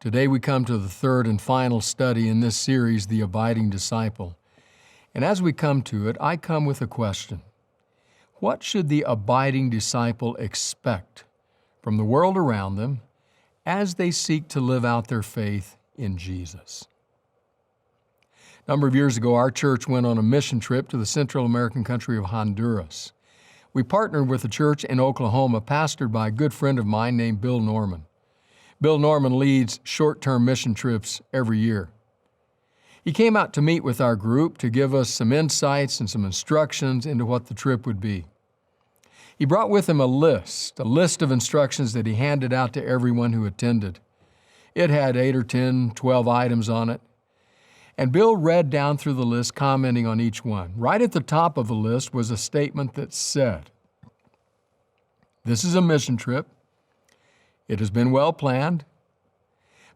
Today we come to the third and final study in this series, The Abiding Disciple. And as we come to it, I come with a question. What should the abiding disciple expect from the world around them as they seek to live out their faith in Jesus? A number of years ago, our church went on a mission trip to the Central American country of Honduras. We partnered with a church in Oklahoma pastored by a good friend of mine named Bill Norman. Bill Norman leads short-term mission trips every year. He came out to meet with our group to give us some insights and some instructions into what the trip would be. He brought with him a list of instructions that he handed out to everyone who attended. It had 8 or 10, 12 items on it. And Bill read down through the list, commenting on each one. Right at the top of the list was a statement that said, "This is a mission trip. It has been well planned,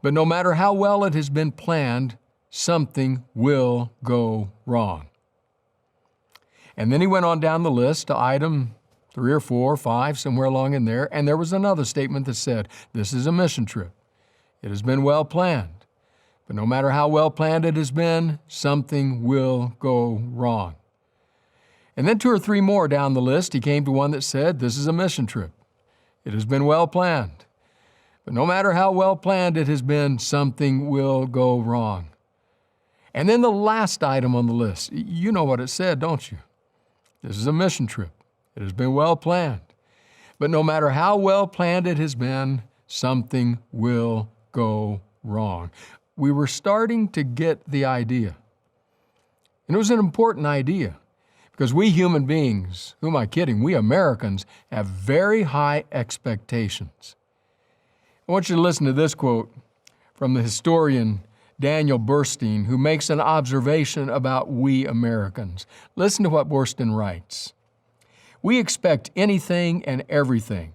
but no matter how well it has been planned, something will go wrong." And then he went on down the list to item 3 or 4 or 5, somewhere along in there, and there was another statement that said, "This is a mission trip. It has been well planned. But no matter how well planned it has been, something will go wrong." And then 2 or 3 more down the list, he came to one that said, "This is a mission trip. It has been well planned. But no matter how well planned it has been, something will go wrong." And then the last item on the list, you know what it said, don't you? "This is a mission trip. It has been well planned. But no matter how well planned it has been, something will go wrong." We were starting to get the idea. And it was an important idea because we human beings, who am I kidding? We Americans have very high expectations. I want you to listen to this quote from the historian Daniel Burstein, who makes an observation about we Americans. Listen to what Burstein writes. "We expect anything and everything.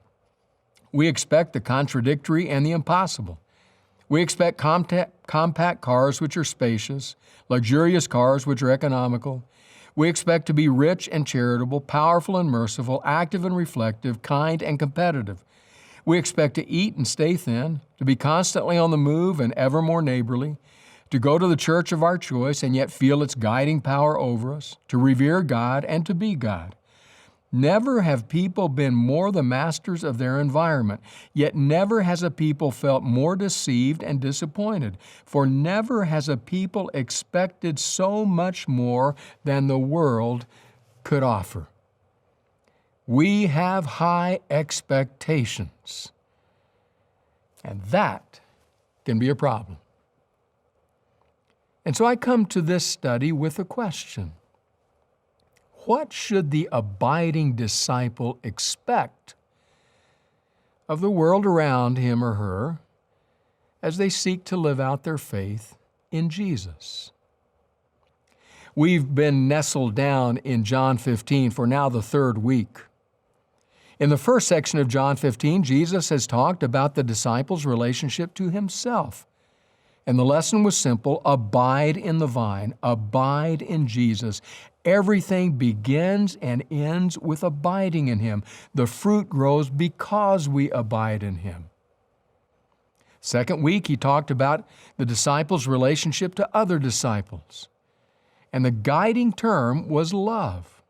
We expect the contradictory and the impossible. We expect compact cars which are spacious, luxurious cars which are economical. We expect to be rich and charitable, powerful and merciful, active and reflective, kind and competitive. We expect to eat and stay thin, to be constantly on the move and ever more neighborly, to go to the church of our choice and yet feel its guiding power over us, to revere God and to be God. Never have people been more the masters of their environment, yet never has a people felt more deceived and disappointed, for never has a people expected so much more than the world could offer." We have high expectations, and that can be a problem. And so I come to this study with a question. What should the abiding disciple expect of the world around him or her as they seek to live out their faith in Jesus? We've been nestled down in John 15 for now the 3rd week. In the first section of John 15, Jesus has talked about the disciples' relationship to himself. And the lesson was simple: abide in the vine, abide in Jesus. Everything begins and ends with abiding in Him. The fruit grows because we abide in Him. Second week, he talked about the disciples' relationship to other disciples. And the guiding term was love.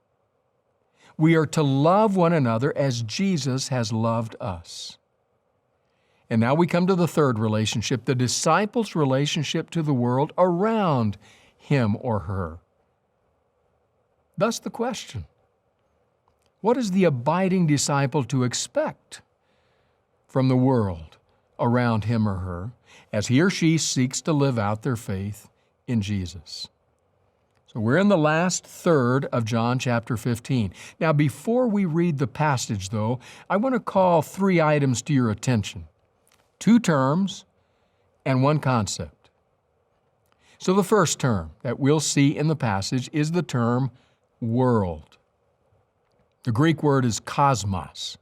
We are to love one another as Jesus has loved us. And now we come to the third relationship, the disciples' relationship to the world around him or her. Thus the question, what is the abiding disciple to expect from the world around him or her as he or she seeks to live out their faith in Jesus? So we're in the last third of John chapter 15. Now before we read the passage though, I want to call 3 items to your attention. 2 terms and 1 concept. So the first term that we'll see in the passage is the term world. The Greek word is cosmos.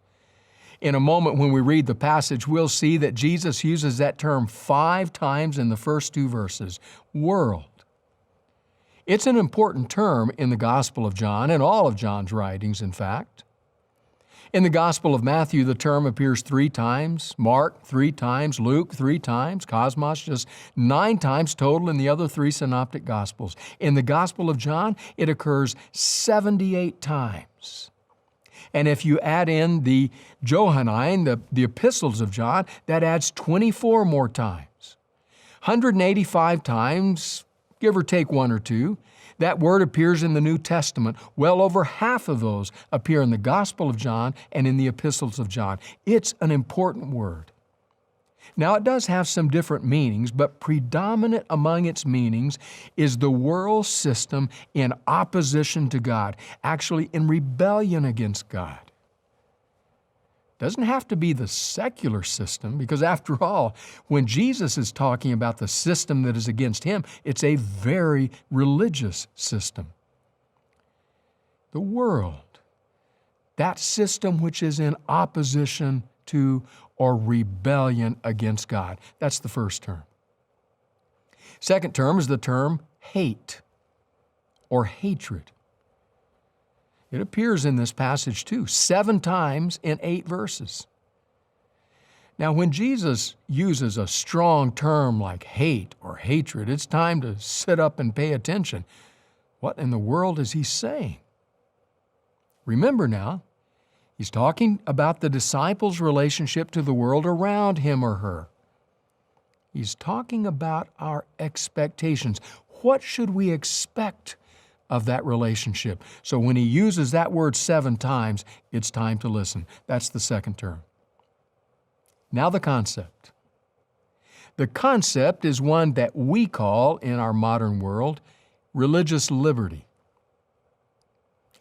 In a moment when we read the passage, we'll see that Jesus uses that term 5 times in the first 2 verses, world. It's an important term in the Gospel of John and all of John's writings, in fact. In the Gospel of Matthew, the term appears 3 times, Mark 3 times, Luke 3 times, Cosmos just 9 times total in the other 3 synoptic Gospels. In the Gospel of John, it occurs 78 times. And if you add in the Johannine, the epistles of John, that adds 24 more times. 185 times, give or take 1 or 2, that word appears in the New Testament. Well over half of those appear in the Gospel of John and in the epistles of John. It's an important word. Now, it does have some different meanings, but predominant among its meanings is the world system in opposition to God, actually in rebellion against God. Doesn't have to be the secular system, because after all, when Jesus is talking about the system that is against Him, it's a very religious system. The world, that system which is in opposition to or rebellion against God. That's the first term. Second term is the term hate or hatred. It appears in this passage too, 7 times in 8 verses. Now, when Jesus uses a strong term like hate or hatred, it's time to sit up and pay attention. What in the world is He saying? Remember now, He's talking about the disciples' relationship to the world around him or her. He's talking about our expectations. What should we expect of that relationship? So when He uses that word 7 times, it's time to listen. That's the second term. Now the concept. The concept is one that we call, in our modern world, religious liberty.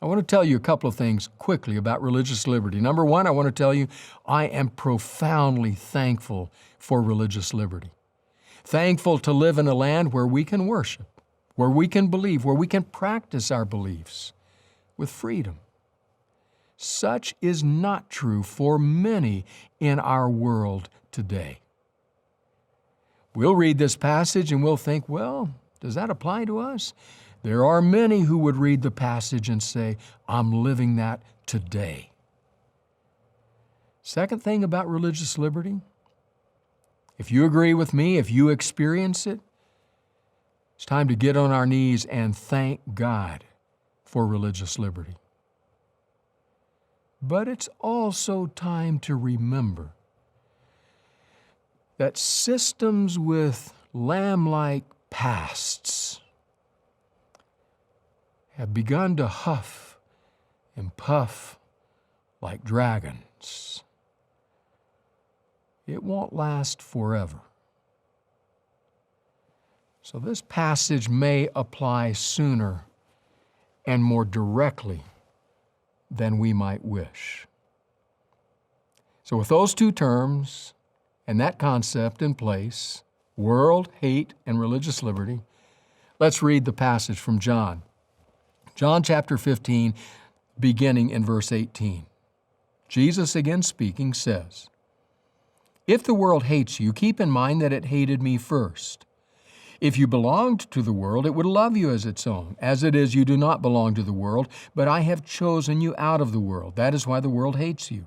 I want to tell you a couple of things quickly about religious liberty. Number one, I want to tell you I am profoundly thankful for religious liberty. Thankful to live in a land where we can worship, where we can believe, where we can practice our beliefs with freedom. Such is not true for many in our world today. We'll read this passage and we'll think, well, does that apply to us? There are many who would read the passage and say, I'm living that today. Second thing about religious liberty, if you agree with me, if you experience it, it's time to get on our knees and thank God for religious liberty. But it's also time to remember that systems with lamb-like pasts have begun to huff and puff like dragons. It won't last forever. So this passage may apply sooner and more directly than we might wish. So with those 2 terms and that concept in place, world, hate, and religious liberty, let's read the passage from John. John chapter 15, beginning in verse 18. Jesus, again speaking, says, "If the world hates you, keep in mind that it hated me first. If you belonged to the world, it would love you as its own. As it is, you do not belong to the world, but I have chosen you out of the world. That is why the world hates you.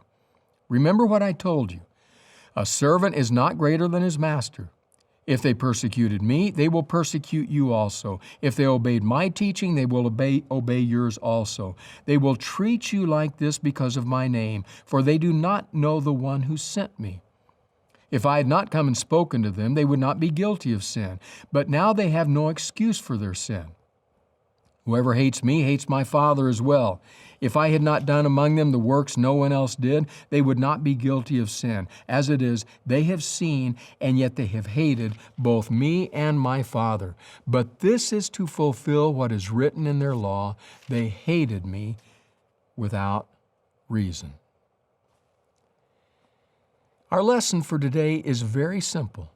Remember what I told you. A servant is not greater than his master. If they persecuted me, they will persecute you also. If they obeyed my teaching, they will obey yours also. They will treat you like this because of my name, for they do not know the one who sent me. If I had not come and spoken to them, they would not be guilty of sin. But now they have no excuse for their sin. Whoever hates me hates my Father as well. If I had not done among them the works no one else did, they would not be guilty of sin. As it is, they have seen, and yet they have hated both me and my Father. But this is to fulfill what is written in their law. They hated me without reason." Our lesson for today is very simple.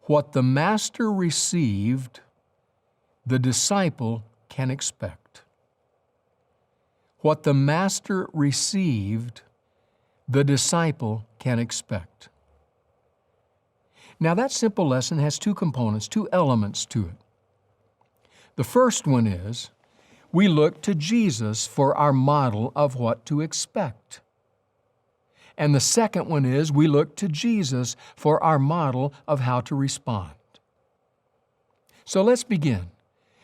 What the Master received, the disciple can expect. What the Master received, the disciple can expect. Now that simple lesson has 2 components, 2 elements to it. The first one is, we look to Jesus for our model of what to expect. And the second one is we look to Jesus for our model of how to respond. So let's begin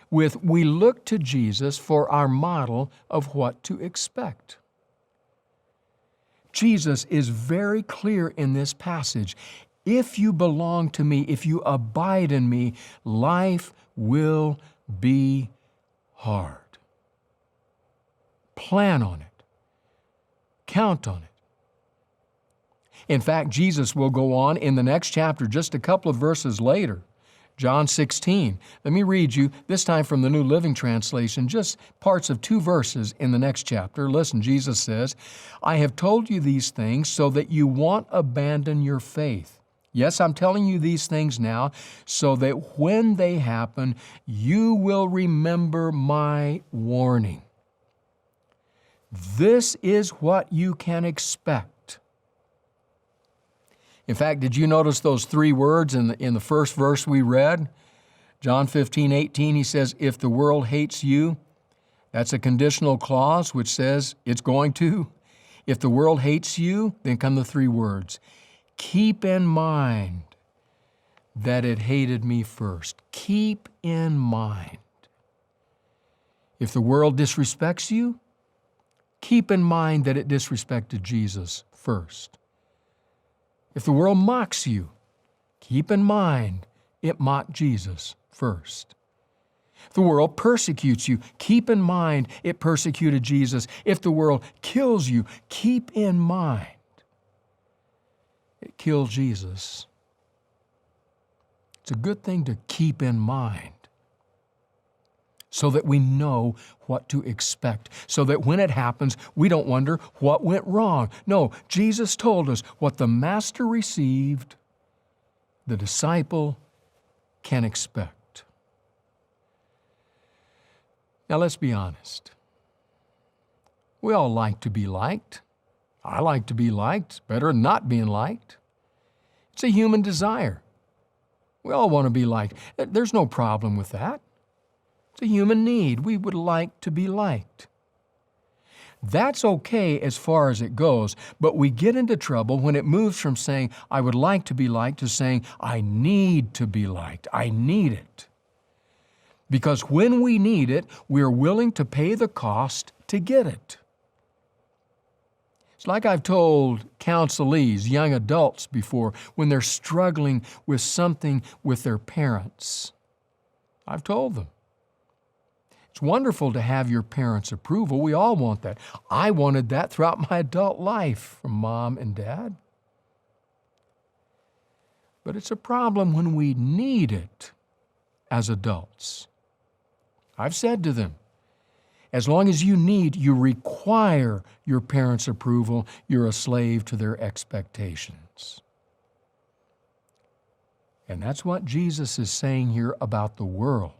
with we look to Jesus for our model of what to expect. Jesus is very clear in this passage. If you belong to me, if you abide in me, life will be hard. Plan on it. Count on it. In fact, Jesus will go on in the next chapter, just a couple of verses later, John 16. Let me read you, this time from the New Living Translation, just parts of 2 verses in the next chapter. Listen, Jesus says, I have told you these things so that you won't abandon your faith. Yes, I'm telling you these things now so that when they happen, you will remember my warning. This is what you can expect. In fact, did you notice those 3 words in the first verse we read? John 15:18, he says, if the world hates you, that's a conditional clause which says it's going to. If the world hates you, then come the 3 words. Keep in mind that it hated me first. Keep in mind. If the world disrespects you, keep in mind that it disrespected Jesus first. If the world mocks you, keep in mind it mocked Jesus first. If the world persecutes you, keep in mind it persecuted Jesus. If the world kills you, keep in mind it killed Jesus. It's a good thing to keep in mind so that we know what to expect, so that when it happens, we don't wonder what went wrong. No, Jesus told us what the Master received, the disciple can expect. Now let's be honest. We all like to be liked. I like to be liked. Better than not being liked. It's a human desire. We all want to be liked. There's no problem with that. It's a human need. We would like to be liked. That's okay as far as it goes, but we get into trouble when it moves from saying, I would like to be liked, to saying, I need to be liked. I need it. Because when we need it, we're willing to pay the cost to get it. It's like I've told counselees, young adults before, when they're struggling with something with their parents. I've told them, it's wonderful to have your parents' approval. We all want that. I wanted that throughout my adult life from Mom and Dad. But it's a problem when we need it as adults. I've said to them, as long as you require your parents' approval, you're a slave to their expectations. And that's what Jesus is saying here about the world.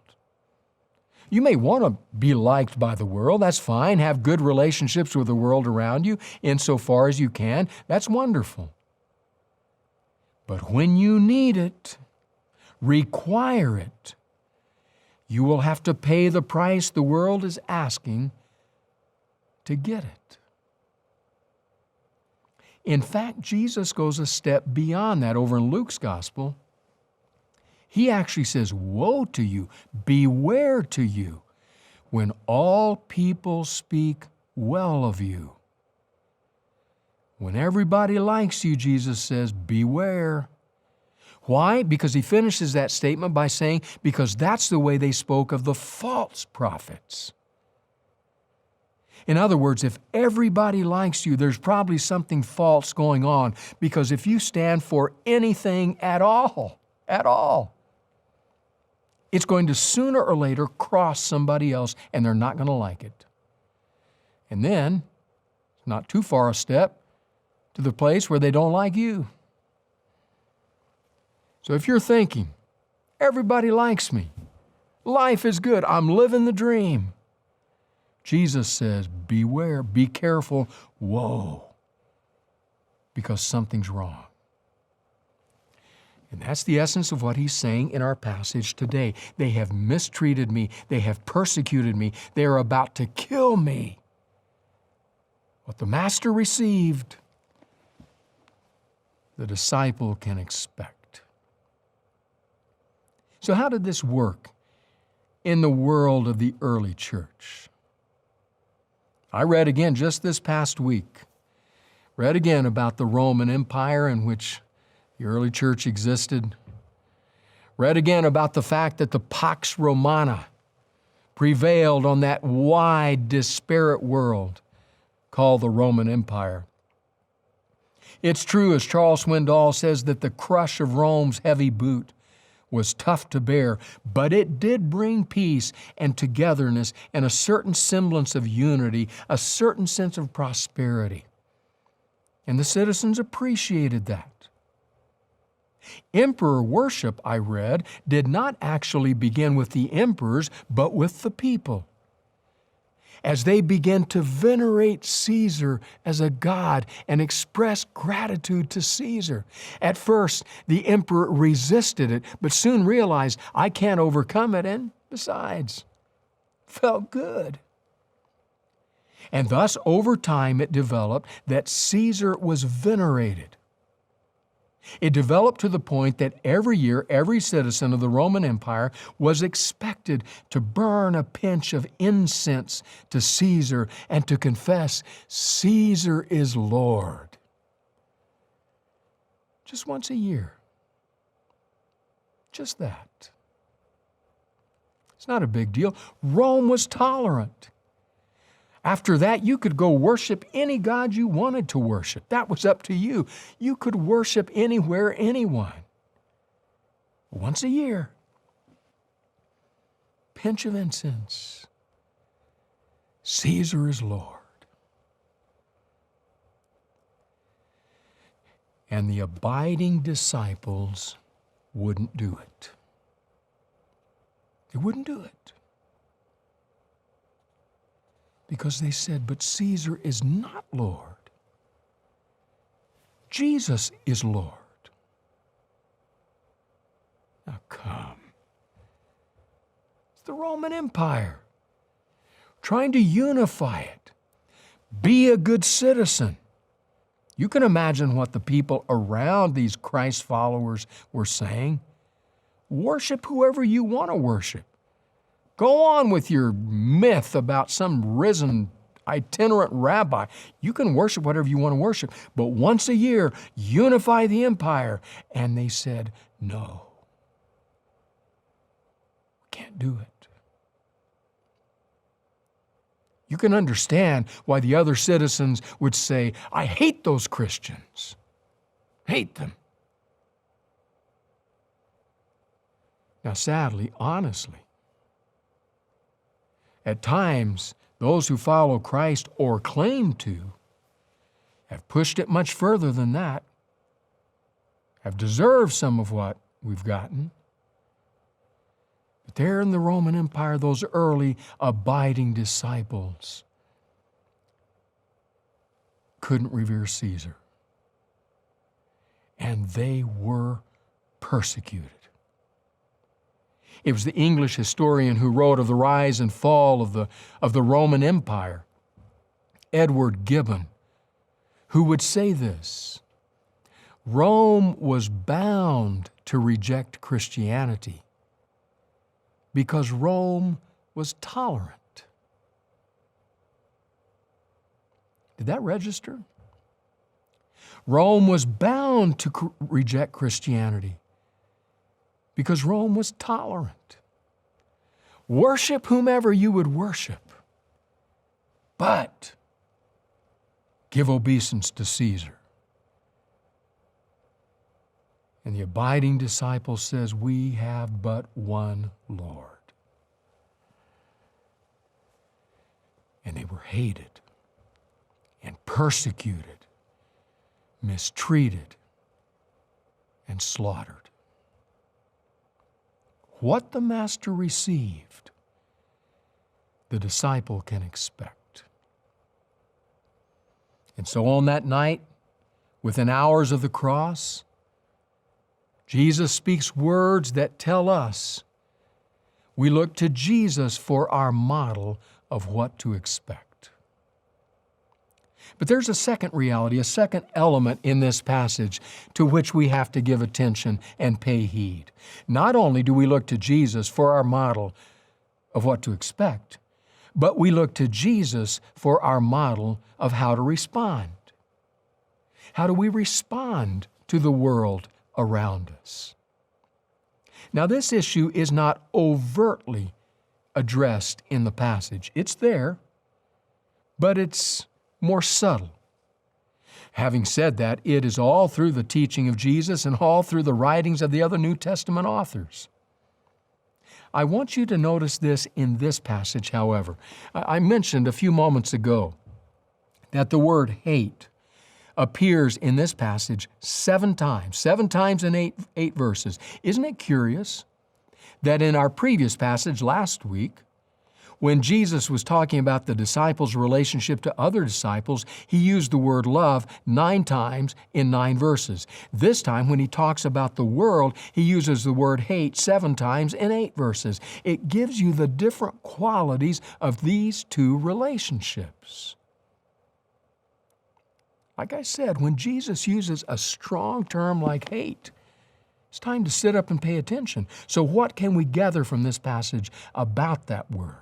You may want to be liked by the world. That's fine. Have good relationships with the world around you insofar as you can. That's wonderful. But when you need it, require it, you will have to pay the price the world is asking to get it. In fact, Jesus goes a step beyond that over in Luke's gospel. He actually says, woe to you, beware to you, when all people speak well of you. When everybody likes you, Jesus says, beware. Why? Because he finishes that statement by saying, because that's the way they spoke of the false prophets. In other words, if everybody likes you, there's probably something false going on, because if you stand for anything at all, it's going to sooner or later cross somebody else, and they're not going to like it. And then, not too far a step, to the place where they don't like you. So if you're thinking, everybody likes me, life is good, I'm living the dream, Jesus says, beware, be careful, whoa, because something's wrong. And that's the essence of what he's saying in our passage today. They have mistreated me. They have persecuted me. They are about to kill me. What the master received, the disciple can expect. So how did this work in the world of the early church? I read again just this past week, read again about the Roman Empire in which the early church existed. Read again about the fact that the Pax Romana prevailed on that wide, disparate world called the Roman Empire. It's true, as Charles Swindoll says, that the crush of Rome's heavy boot was tough to bear, but it did bring peace and togetherness and a certain semblance of unity, a certain sense of prosperity. And the citizens appreciated that. Emperor worship, I read, did not actually begin with the emperors, but with the people. As they began to venerate Caesar as a god and express gratitude to Caesar. At first, the emperor resisted it, but soon realized, I can't overcome it, and besides, felt good. And thus, over time, it developed that Caesar was venerated. It developed to the point that every year, every citizen of the Roman Empire was expected to burn a pinch of incense to Caesar and to confess, Caesar is Lord. Just once a year. Just that. It's not a big deal. Rome was tolerant. After that, you could go worship any god you wanted to worship. That was up to you. You could worship anywhere, anyone. Once a year. Pinch of incense. Caesar is Lord. And the abiding disciples wouldn't do it. They wouldn't do it. Because they said, but Caesar is not Lord. Jesus is Lord. Now come. It's the Roman Empire, trying to unify it. Be a good citizen. You can imagine what the people around these Christ followers were saying. Worship whoever you want to worship. Go on with your myth about some risen itinerant rabbi. You can worship whatever you want to worship, but once a year, unify the empire. And they said, no, we can't do it. You can understand why the other citizens would say, I hate those Christians. Hate them. Now, sadly, honestly, at times, those who follow Christ or claim to have pushed it much further than that, have deserved some of what we've gotten. But there in the Roman Empire, those early abiding disciples couldn't revere Caesar. And they were persecuted. It was the English historian who wrote of the rise and fall of the Roman Empire, Edward Gibbon, who would say this: Rome was bound to reject Christianity because Rome was tolerant. Did that register? Rome was bound to reject Christianity because Rome was tolerant. Worship whomever you would worship, but give obeisance to Caesar. And the abiding disciple says, we have but one Lord. And they were hated and persecuted, mistreated, and slaughtered. What the master received, the disciple can expect. And so on that night, within hours of the cross, Jesus speaks words that tell us. We look to Jesus for our model of what to expect. But there's a second reality, a second element in this passage to which we have to give attention and pay heed. Not only do we look to Jesus for our model of what to expect, but we look to Jesus for our model of how to respond. How do we respond to the world around us? Now, this issue is not overtly addressed in the passage. It's there, but it's more subtle. Having said that, it is all through the teaching of Jesus and all through the writings of the other New Testament authors. I want you to notice this in this passage, however. I mentioned a few moments ago that the word hate appears in this passage 7 times in eight verses. Isn't it curious that in our previous passage last week, when Jesus was talking about the disciples' relationship to other disciples, he used the word love 9 times in 9 verses. This time, when he talks about the world, he uses the word hate 7 times in 8 verses. It gives you the different qualities of these two relationships. Like I said, when Jesus uses a strong term like hate, it's time to sit up and pay attention. So what can we gather from this passage about that word?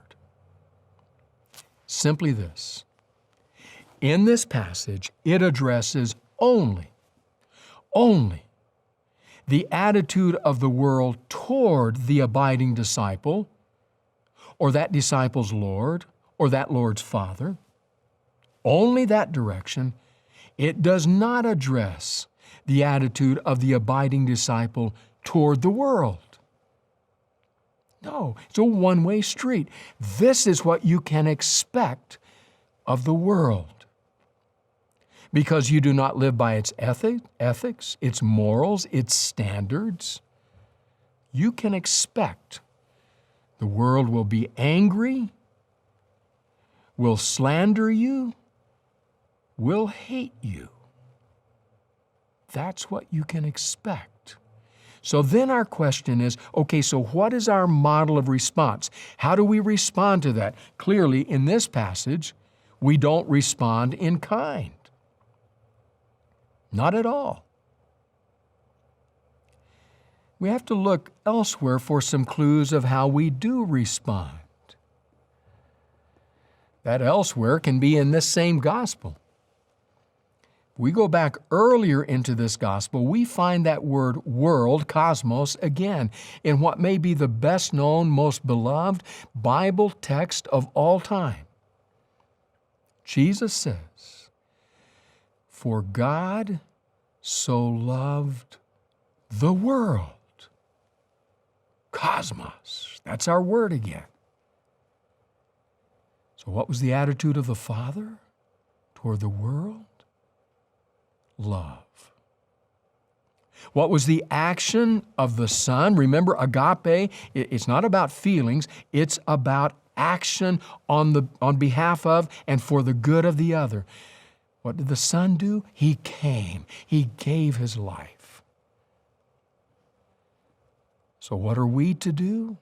Simply this. In this passage, it addresses only the attitude of the world toward the abiding disciple, or that disciple's Lord, or that Lord's Father. Only that direction. It does not address the attitude of the abiding disciple toward the world. No, it's a one-way street. This is what you can expect of the world. Because you do not live by its ethics, its morals, its standards, you can expect the world will be angry, will slander you, will hate you. That's what you can expect. So then our question is, okay, so what is our model of response? How do we respond to that? Clearly, in this passage, we don't respond in kind. Not at all. We have to look elsewhere for some clues of how we do respond. That elsewhere can be in this same gospel. We go back earlier into this gospel, we find that word world, cosmos, again, in what may be the best known, most beloved Bible text of all time. Jesus says, "For God so loved the world." Cosmos, that's our word again. So what was the attitude of the Father toward the world? Love. What was the action of the Son? Remember, agape, it's not about feelings, it's about action on behalf of and for the good of the other. What did the Son do? He came. He gave His life. So what are we to do?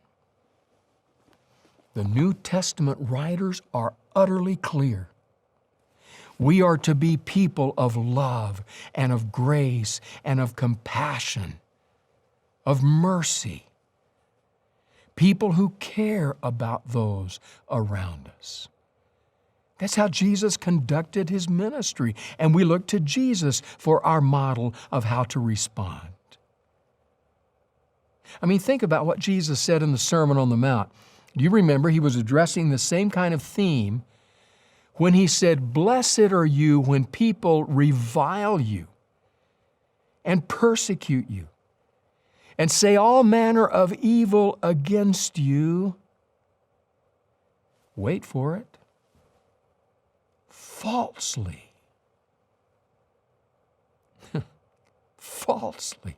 The New Testament writers are utterly clear. We are to be people of love and of grace and of compassion, of mercy. People who care about those around us. That's how Jesus conducted His ministry, and we look to Jesus for our model of how to respond. I mean, think about what Jesus said in the Sermon on the Mount. Do you remember He was addressing the same kind of theme when He said, "Blessed are you when people revile you and persecute you and say all manner of evil against you." Wait for it. Falsely. Falsely.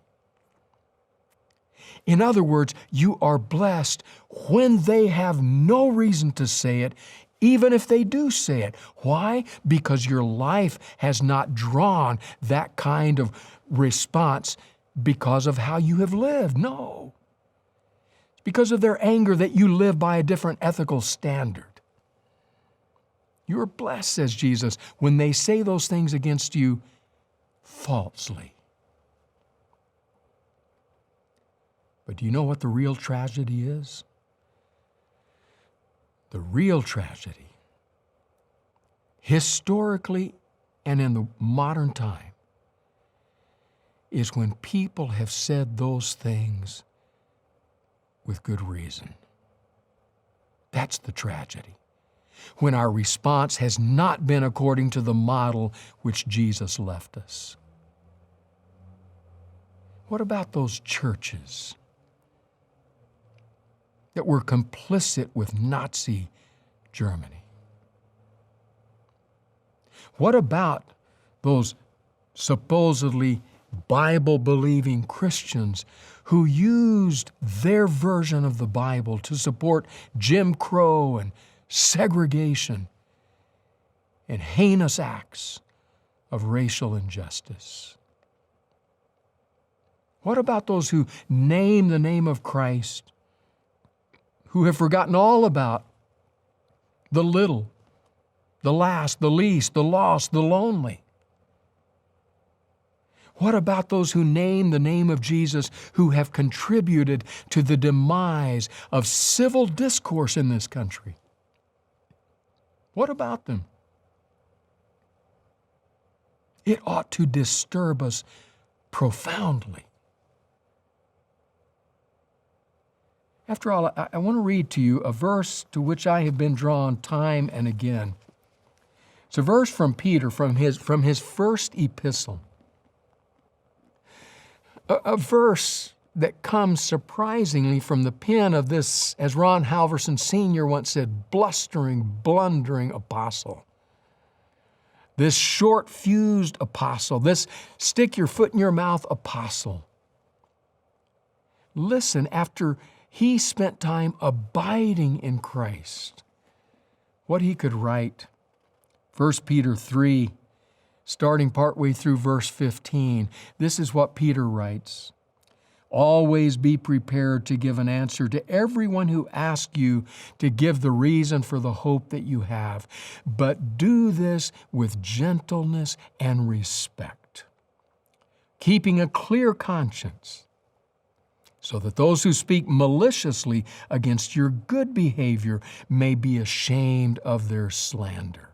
In other words, you are blessed when they have no reason to say it, even if they do say it. Why? Because your life has not drawn that kind of response because of how you have lived. No. It's because of their anger that you live by a different ethical standard. You are blessed, says Jesus, when they say those things against you falsely. But do you know what the real tragedy is? The real tragedy, historically and in the modern time, is when people have said those things with good reason. That's the tragedy. When our response has not been according to the model which Jesus left us. What about those churches that were complicit with Nazi Germany? What about those supposedly Bible-believing Christians who used their version of the Bible to support Jim Crow and segregation and heinous acts of racial injustice? What about those who name the name of Christ, who have forgotten all about the little, the last, the least, the lost, the lonely? What about those who name the name of Jesus who have contributed to the demise of civil discourse in this country? What about them? It ought to disturb us profoundly. After all, I want to read to you a verse to which I have been drawn time and again. It's a verse from Peter, from his first epistle. A verse that comes surprisingly from the pen of this, as Ron Halverson Sr. once said, blustering, blundering apostle. This short-fused apostle, this stick-your-foot-in-your-mouth apostle. Listen, after he spent time abiding in Christ, what he could write. 1 Peter 3, starting partway through verse 15. This is what Peter writes. Always be prepared to give an answer to everyone who asks you to give the reason for the hope that you have, but do this with gentleness and respect, keeping a clear conscience, so that those who speak maliciously against your good behavior may be ashamed of their slander.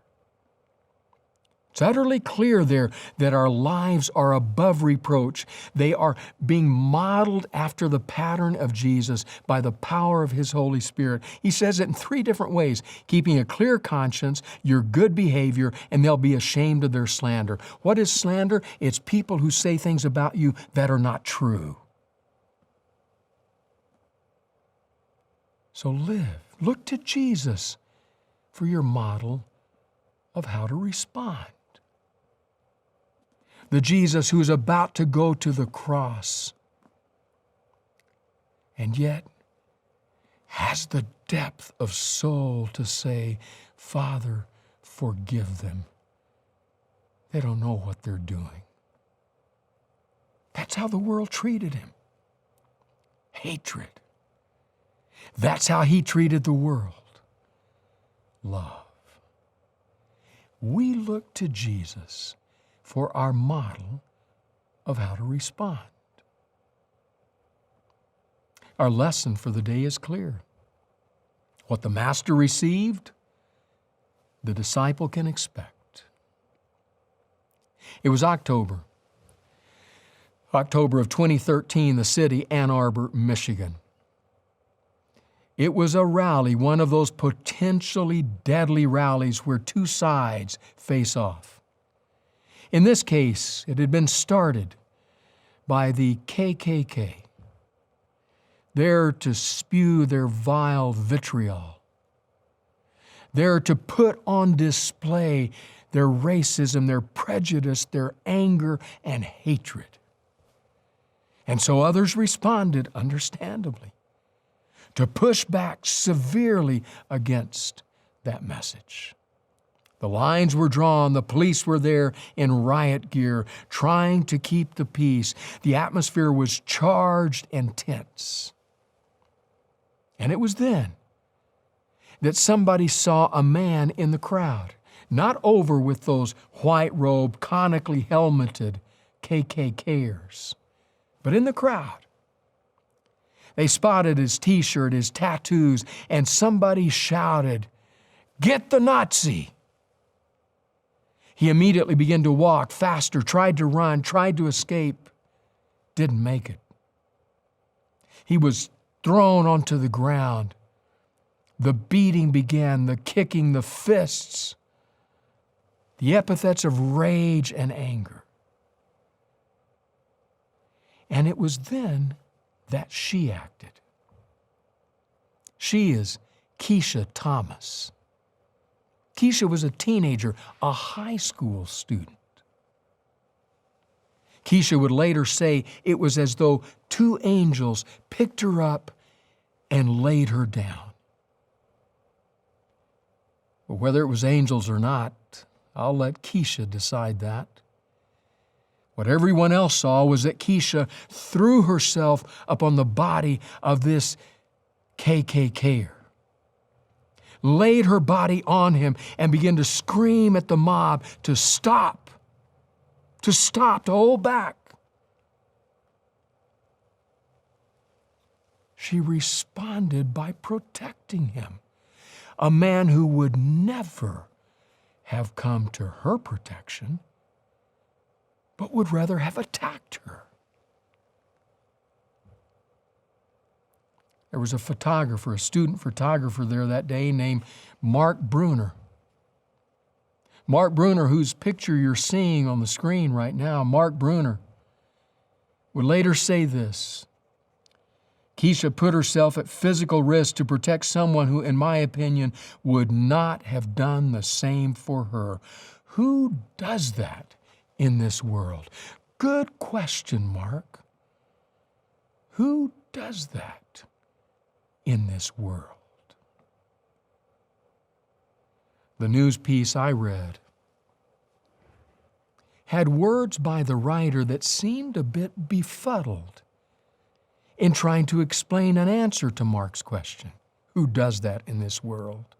It's utterly clear there that our lives are above reproach. They are being modeled after the pattern of Jesus by the power of His Holy Spirit. He says it in 3 different ways: keeping a clear conscience, your good behavior, and they'll be ashamed of their slander. What is slander? It's people who say things about you that are not true. So look to Jesus for your model of how to respond. The Jesus who is about to go to the cross, and yet has the depth of soul to say, Father, forgive them. They don't know what they're doing. That's how the world treated him. Hatred. That's how he treated the world. Love. We look to Jesus for our model of how to respond. Our lesson for the day is clear. What the Master received, the disciple can expect. It was October of 2013, the city, Ann Arbor, Michigan. It was a rally, one of those potentially deadly rallies where 2 sides face off. In this case, it had been started by the KKK, there to spew their vile vitriol, there to put on display their racism, their prejudice, their anger, and hatred. And so others responded, understandably, to push back severely against that message. The lines were drawn, the police were there in riot gear, trying to keep the peace. The atmosphere was charged and tense. And it was then that somebody saw a man in the crowd, not over with those white-robed, conically helmeted KKKers, but in the crowd. They spotted his t-shirt, his tattoos, and somebody shouted, "Get the Nazi!" He immediately began to walk faster, tried to run, tried to escape, didn't make it. He was thrown onto the ground. The beating began, the kicking, the fists, the epithets of rage and anger. And it was then that she acted. She is Keisha Thomas. Keisha was a teenager, a high school student. Keisha would later say it was as though two angels picked her up and laid her down. But whether it was angels or not, I'll let Keisha decide that. What everyone else saw was that Keisha threw herself upon the body of this KKKer, laid her body on him, and began to scream at the mob to stop, to hold back. She responded by protecting him, a man who would never have come to her protection, but would rather have attacked her. There was a photographer, a student photographer there that day named Mark Bruner. Mark Bruner, whose picture you're seeing on the screen right now, Mark Bruner, would later say this: Keisha put herself at physical risk to protect someone who, in my opinion, would not have done the same for her. Who does that in this world? Good question, Mark. Who does that in this world? The news piece I read had words by the writer that seemed a bit befuddled in trying to explain an answer to Mark's question. Who does that in this world?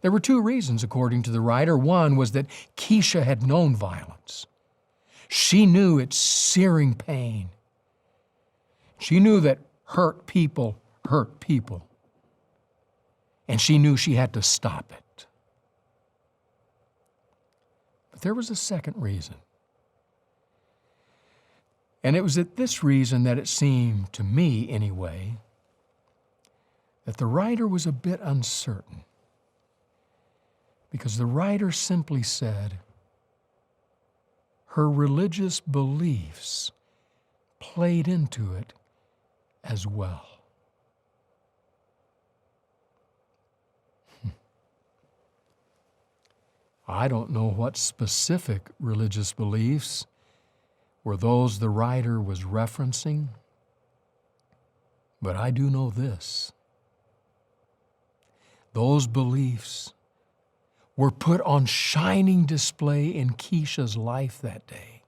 There were two reasons, according to the writer. One was that Keisha had known violence. She knew its searing pain. She knew that hurt people hurt people. And she knew she had to stop it. But there was a second reason. And it was at this reason that it seemed, to me anyway, that the writer was a bit uncertain. Because the writer simply said her religious beliefs played into it as well. I don't know what specific religious beliefs were those the writer was referencing, but I do know this. Those beliefs were put on shining display in Keisha's life that day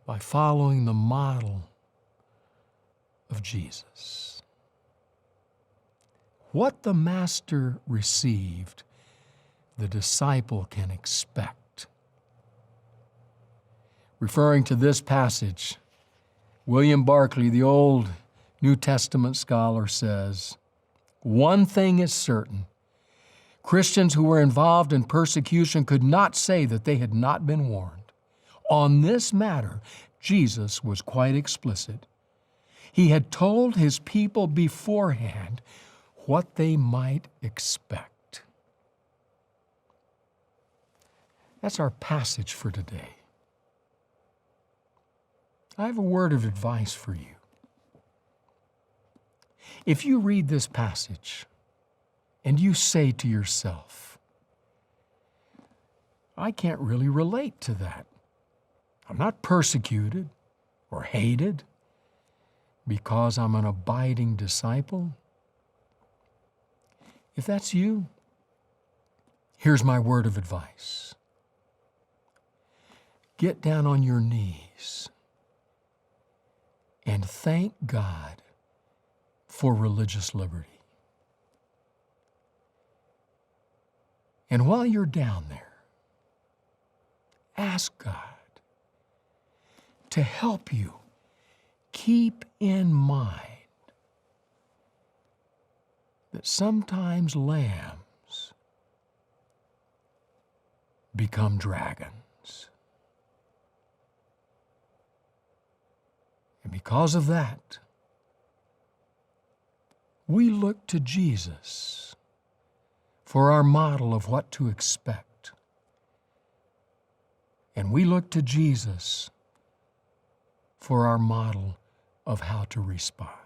by following the model of Jesus. What the Master received, the disciple can expect. Referring to this passage, William Barclay, the old New Testament scholar, says, "One thing is certain. Christians who were involved in persecution could not say that they had not been warned. On this matter, Jesus was quite explicit. He had told his people beforehand what they might expect." That's our passage for today. I have a word of advice for you. If you read this passage and you say to yourself, I can't really relate to that. I'm not persecuted or hated because I'm an abiding disciple. If that's you, Here's my word of advice. Get down on your knees and thank God for religious liberty. And while you're down there, ask God to help you keep in mind that sometimes lambs become dragons. And because of that, we look to Jesus for our model of what to expect. And we look to Jesus for our model of how to respond.